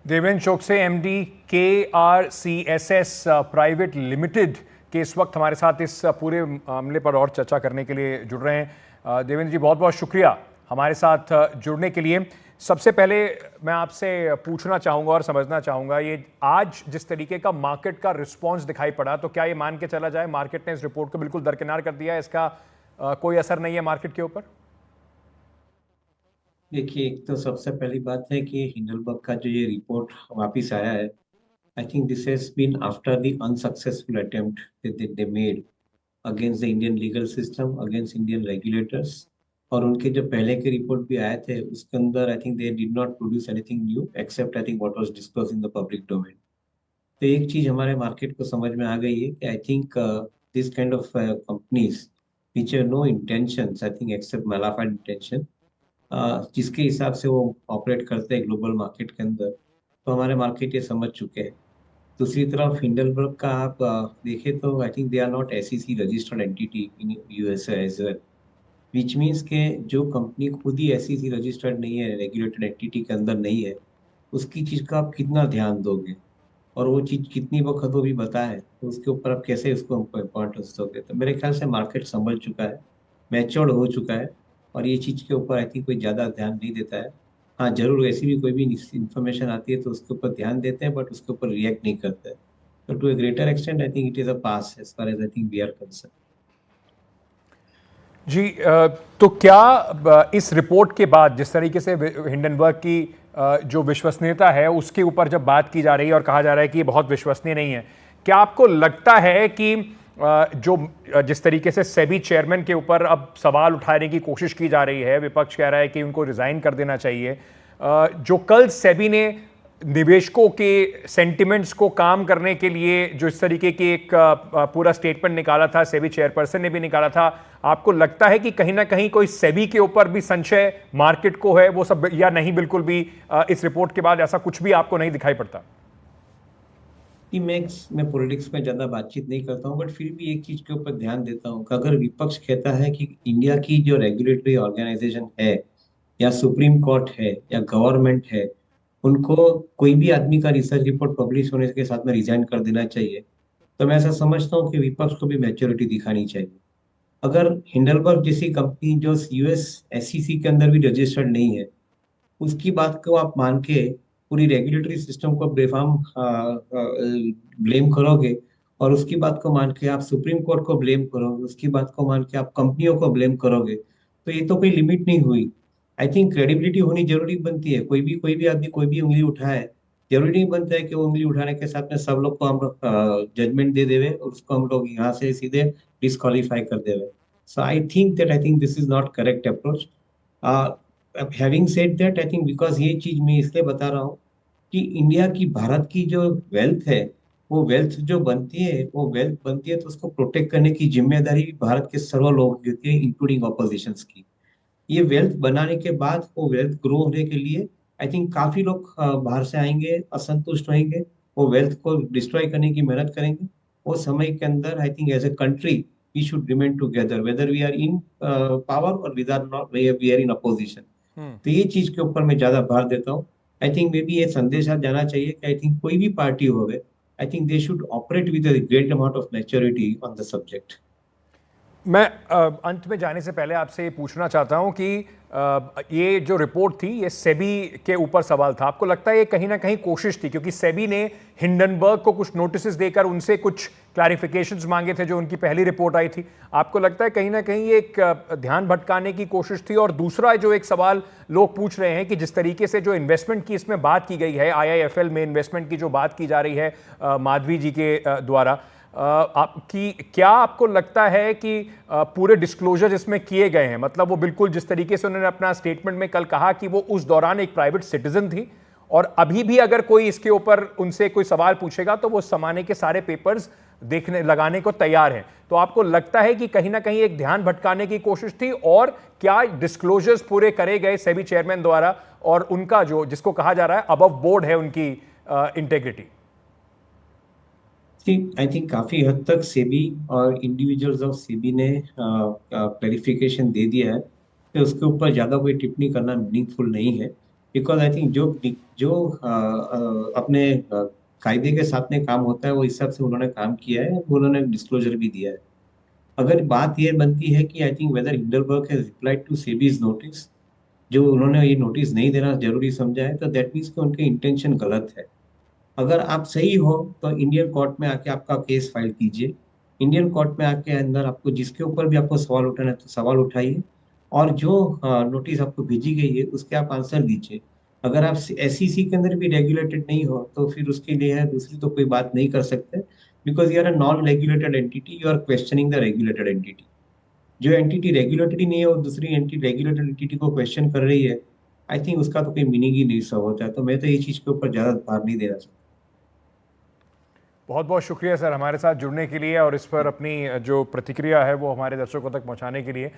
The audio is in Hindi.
Devendra Chouksey MD KRCSS private limited के इस वक्त हमारे साथ इस पूरे मामले पर और चर्चा करने के लिए जुड़ रहे हैं। देवेंद्र जी, बहुत बहुत शुक्रिया हमारे साथ जुड़ने के लिए। सबसे पहले मैं आपसे पूछना चाहूँगा और समझना चाहूँगा, ये आज जिस तरीके का मार्केट का रिस्पॉन्स दिखाई पड़ा, तो क्या ये मान के चला जाए मार्केट ने इस रिपोर्ट को बिल्कुल दरकिनार कर दिया है, इसका कोई असर नहीं है मार्केट के ऊपर? देखिए, एक तो सबसे पहली बात है कि हिंडलबर्ग का जो ये रिपोर्ट वापस आया है, I think this has been after the unsuccessful attempt that they made against the Indian legal system, against Indian regulators. और उनके जो पहले के रिपोर्ट भी आए थे उसके अंदर I think they did not produce anything new except I think what was disclosed in the public domain. तो एक चीज हमारे मार्केट को समझ में आ गई है कि I think this kind of companies which have no intentions, I think, except malafide intention, जिसके हिसाब से वो ऑपरेट करते हैं ग्लोबल मार्केट के अंदर, तो हमारे मार्केट ये समझ चुके हैं। दूसरी तरफ हिंडलबर्ग का आप देखें तो I think they are not SEC registered entity in USA as well, which means के जो कंपनी खुद ही SEC रजिस्टर्ड नहीं है, रेगुलेटेड एंटिटी के अंदर नहीं है, उसकी चीज का आप कितना ध्यान दोगे और वो चीज कितनी वक्त वो भी बताए, तो उसके ऊपर आप कैसे उसको इम्पोर्टेंस दोगे। तो मेरे ख्याल से मार्केट संभल चुका है, मैच्योर्ड हो चुका है, और ये चीज के ऊपर आई थिंक कोई ज्यादा ध्यान नहीं देता है। हाँ, जरूर ऐसी भी कोई भी इंफॉर्मेशन आती है तो उसके ऊपर ध्यान देते हैं, बट उसके ऊपर रिएक्ट नहीं करते हैं। तो to a greater extent I think it is a pass as far as I think we are concern. जी, तो क्या इस रिपोर्ट के बाद जिस तरीके से हिंडनबर्ग की जो विश्वसनीयता है उसके ऊपर जब बात की जा रही है और कहा जा रहा है कि ये बहुत विश्वसनीय नहीं है, क्या आपको लगता है कि जो जिस तरीके से सेबी चेयरमैन के ऊपर अब सवाल उठाने की कोशिश की जा रही है, विपक्ष कह रहा है कि उनको रिजाइन कर देना चाहिए, जो कल सेबी ने निवेशकों के सेंटिमेंट्स को काम करने के लिए जो इस तरीके की एक पूरा स्टेटमेंट निकाला था, सेबी चेयरपर्सन ने भी निकाला था, आपको लगता है कि कहीं ना कहीं कोई सेबी के ऊपर भी संशय मार्केट को है वो सब, या नहीं बिल्कुल भी इस रिपोर्ट के बाद ऐसा कुछ भी आपको नहीं दिखाई पड़ता? कि मैं पॉलिटिक्स में ज्यादा बातचीत नहीं करता हूँ, बट फिर भी एक चीज के ऊपर ध्यान देता हूँ कि अगर विपक्ष कहता है कि इंडिया की जो रेगुलेटरी ऑर्गेनाइजेशन है, या सुप्रीम कोर्ट है, या गवर्नमेंट है, उनको कोई भी आदमी का रिसर्च रिपोर्ट पब्लिश होने के साथ में रिजाइन कर देना चाहिए, तो मैं ऐसा समझता हूँ कि विपक्ष को भी मैच्योरिटी दिखानी चाहिए। अगर हिंडलबर्ग जैसी कंपनी जो US SEC के अंदर भी रजिस्टर्ड नहीं है, उसकी बात को आप मान के पूरी रेगुलेटरी सिस्टम को बेफाम ब्लेम करोगे, और उसकी बात को मान के आप सुप्रीम कोर्ट को ब्लेम करोगे, उसकी बात को मान के आप कंपनियों को ब्लेम करोगे, तो ये तो कोई लिमिट नहीं हुई। आई थिंक क्रेडिबिलिटी होनी जरूरी बनती है। कोई भी आदमी कोई भी उंगली उठाए, जरूरी नहीं बनता है कि वो उंगली उठाने के साथ में सब लोग को हम जजमेंट दे देवे और उसको हम लोग यहाँ से सीधे डिस्क्वालीफाई कर देवे। So I think this is not correct approach. अब having said that, I think because ये चीज मैं इसलिए बता रहा हूँ कि इंडिया की, भारत की जो वेल्थ है, वो वेल्थ बनती है तो उसको प्रोटेक्ट करने की जिम्मेदारी भी भारत के सर्व लोगों की होती है, इंक्लूडिंग ऑपोजिशंस की। ये वेल्थ बनाने के बाद, वो वेल्थ ग्रो होने के लिए आई थिंक काफी लोग बाहर से आएंगे, असंतुष्ट होंगे, वो वेल्थ को डिस्ट्रॉय करने की मेहनत करेंगे। वो समय के अंदर I think as a country we should remain together whether we are in power और without not we are in opposition. तो ये चीज के ऊपर मैं ज्यादा भार देता हूँ। आई थिंक मे बी ये संदेश आज जाना चाहिए कि आई थिंक कोई भी पार्टी हो, आई think they should operate with a great amount of maturity on the subject. मैं अंत में जाने से पहले आपसे ये पूछना चाहता हूं कि ये जो रिपोर्ट थी ये सेबी के ऊपर सवाल था, आपको लगता है ये कहीं ना कहीं कोशिश थी, क्योंकि सेबी ने हिंडनबर्ग को कुछ नोटिस देकर उनसे कुछ क्लैरिफिकेशंस मांगे थे जो उनकी पहली रिपोर्ट आई थी, आपको लगता है कहीं ना कहीं ये एक ध्यान भटकाने की कोशिश थी? और दूसरा जो एक सवाल लोग पूछ रहे हैं कि जिस तरीके से जो इन्वेस्टमेंट की इसमें बात की गई है, IIFL में इन्वेस्टमेंट की जो बात की जा रही है माधवी जी के द्वारा, आपकी क्या आपको लगता है कि पूरे डिस्क्लोजर इसमें किए गए हैं, मतलब वो बिल्कुल जिस तरीके से उन्होंने अपना स्टेटमेंट में कल कहा कि वो उस दौरान एक प्राइवेट सिटीजन थी और अभी भी अगर कोई इसके ऊपर उनसे कोई सवाल पूछेगा तो वो समाने के सारे पेपर्स देखने लगाने को तैयार हैं, तो आपको लगता है कि कहीं ना कहीं एक ध्यान भटकाने की कोशिश थी? और क्या डिस्क्लोजर्स पूरे करे गए सेबी चेयरमैन द्वारा और उनका जो जिसको कहा जा रहा है अबव बोर्ड है उनकी इंटेग्रिटी? आई थिंक काफी हद तक सेबी और इंडिविजुअल्स ऑफ सेबी ने क्लैरिफिकेशन दे दिया है कि उसके ऊपर ज्यादा कोई टिप्पणी करना मीनिंगफुल नहीं है। बिकॉज आई थिंक जो अपने कायदे के साथ में काम होता है वो हिसाब से उन्होंने काम किया है, उन्होंने डिस्क्लोजर भी दिया है। अगर बात ये बनती है कि I think whether Hindenburg has replied to SEBI's notice, जो उन्होंने ये नोटिस नहीं देना जरूरी समझा है, तो दैट मीन्स कि उनके इंटेंशन गलत है। अगर आप सही हो तो इंडियन कोर्ट में आके आपका केस फाइल कीजिए। इंडियन कोर्ट में आके अंदर आपको जिसके ऊपर भी आपको सवाल उठाना है तो सवाल उठाइए, और जो नोटिस आपको भेजी गई है उसके आप आंसर दीजिए। अगर आप एसईसी के अंदर भी रेगुलेटेड नहीं हो तो फिर उसके लिए है दूसरी तो कोई बात नहीं कर सकते, because you are a non regulated entity, you are questioning the regulated entity. जो एंटिटी रेगुलेटेड ही नहीं है और दूसरी एंटी रेगुलेटेड एंटिटी को क्वेश्चन कर रही है, आई थिंक उसका तो कोई मीनिंग ही नहीं सब होता है। तो मैं तो ये चीज के ऊपर ज्यादा भार नहीं देना चाहता। बहुत बहुत शुक्रिया सर हमारे साथ जुड़ने के लिए और इस पर अपनी जो प्रतिक्रिया है वो हमारे दर्शकों तक पहुंचाने के लिए।